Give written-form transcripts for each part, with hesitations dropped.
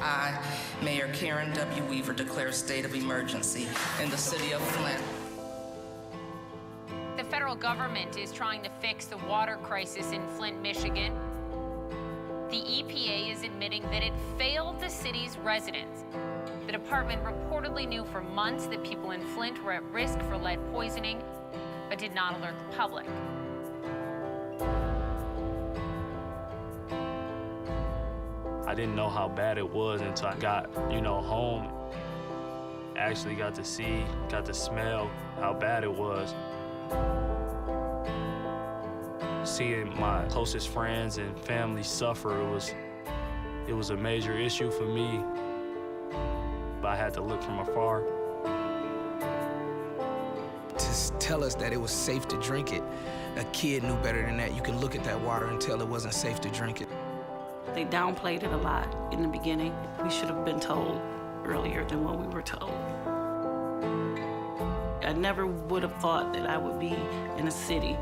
I, Mayor Karen W. Weaver, declare a state of emergency in the city of Flint. The federal government is trying to fix the water crisis in Flint, Michigan. The EPA is admitting that it failed the city's residents. The department reportedly knew for months that people in Flint were at risk for lead poisoning, but did not alert the public. I didn't know how bad it was until I got, home. Actually got to see, got to smell how bad it was. Seeing my closest friends and family suffer, it was a major issue for me, but I had to look from afar. To tell us that it was safe to drink it, a kid knew better than that. You can look at that water and tell it wasn't safe to drink it. They downplayed it a lot in the beginning. We should have been told earlier than what we were told. I never would have thought that I would be in a city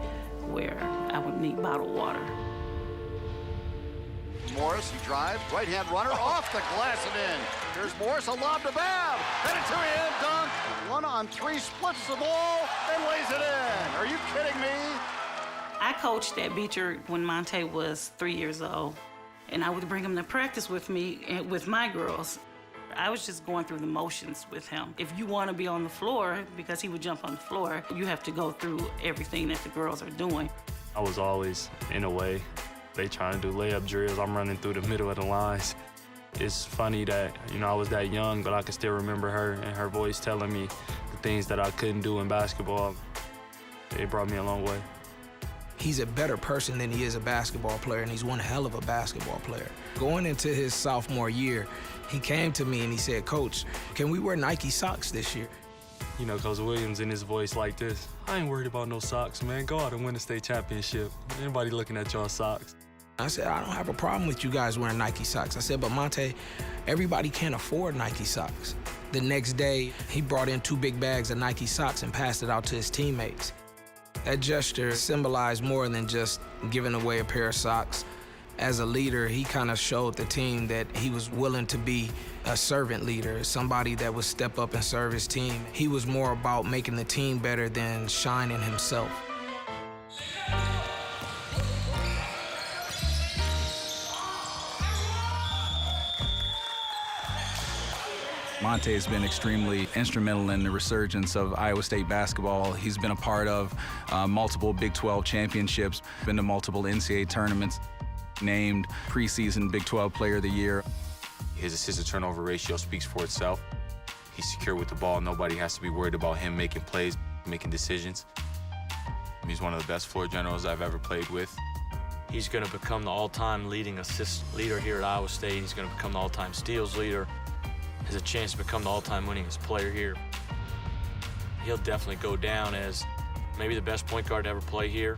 where I would need bottled water. Morris, he drives, right-hand runner, off the glass and in. Here's Morris, a lob to Babb, headed to him, dunk. 1-on-3, splits the ball, and lays it in. Are you kidding me? I coached at Beecher when Monte was 3 years old, and I would bring him to practice with me and with my girls. I was just going through the motions with him. If you want to be on the floor, because he would jump on the floor, you have to go through everything that the girls are doing. I was always in a way. They trying to do layup drills, I'm running through the middle of the lines. It's funny that, I was that young, but I can still remember her and her voice telling me the things that I couldn't do in basketball. It brought me a long way. He's a better person than he is a basketball player, and he's one hell of a basketball player. Going into his sophomore year, he came to me and he said, "Coach, can we wear Nike socks this year?" Coach Williams in his voice like this, "I ain't worried about no socks, man. Go out and win the state championship. Anybody looking at y'all socks?" I said, "I don't have a problem with you guys wearing Nike socks." I said, "But Monte, everybody can't afford Nike socks." The next day, he brought in 2 big bags of Nike socks and passed it out to his teammates. That gesture symbolized more than just giving away a pair of socks. As a leader, he kind of showed the team that he was willing to be a servant leader, somebody that would step up and serve his team. He was more about making the team better than shining himself. Monte has been extremely instrumental in the resurgence of Iowa State basketball. He's been a part of multiple Big 12 championships, been to multiple NCAA tournaments, named preseason Big 12 Player of the Year. His assist-to-turnover ratio speaks for itself. He's secure with the ball. Nobody has to be worried about him making plays, making decisions. He's one of the best floor generals I've ever played with. He's going to become the all-time leading assist leader here at Iowa State. He's going to become the all-time steals leader. Has a chance to become the all-time winningest player here. He'll definitely go down as maybe the best point guard to ever play here.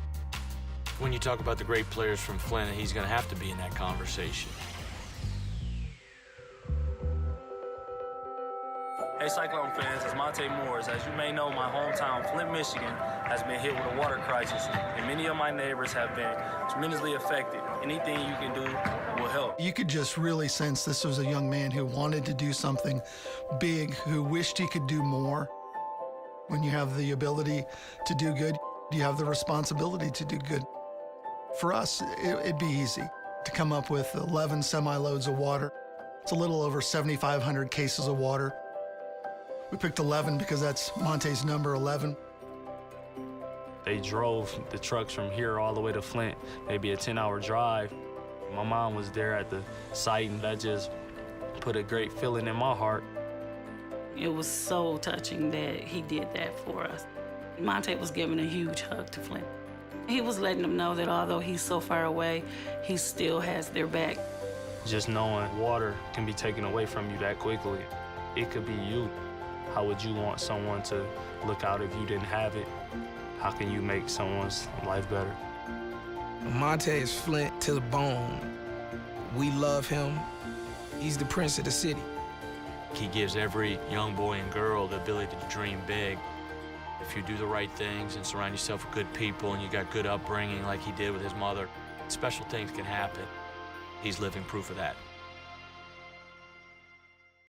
When you talk about the great players from Flint, he's going to have to be in that conversation. Hey Cyclone fans, it's Monte Morris. As you may know, my hometown, Flint, Michigan, has been hit with a water crisis, and many of my neighbors have been tremendously affected. Anything you can do will help. You could just really sense this was a young man who wanted to do something big, who wished he could do more. When you have the ability to do good, you have the responsibility to do good. For us, it'd be easy to come up with 11 semi-loads of water. It's a little over 7,500 cases of water. We picked 11 because that's Monte's number, 11. They drove the trucks from here all the way to Flint, maybe a 10-hour drive. My mom was there at the site, and that just put a great feeling in my heart. It was so touching that he did that for us. Monte was giving a huge hug to Flint. He was letting them know that although he's so far away, he still has their back. Just knowing water can be taken away from you that quickly. It could be you. How would you want someone to look out if you didn't have it? How can you make someone's life better? Monte is Flint to the bone. We love him. He's the prince of the city. He gives every young boy and girl the ability to dream big. If you do the right things and surround yourself with good people and you got good upbringing like he did with his mother, special things can happen. He's living proof of that.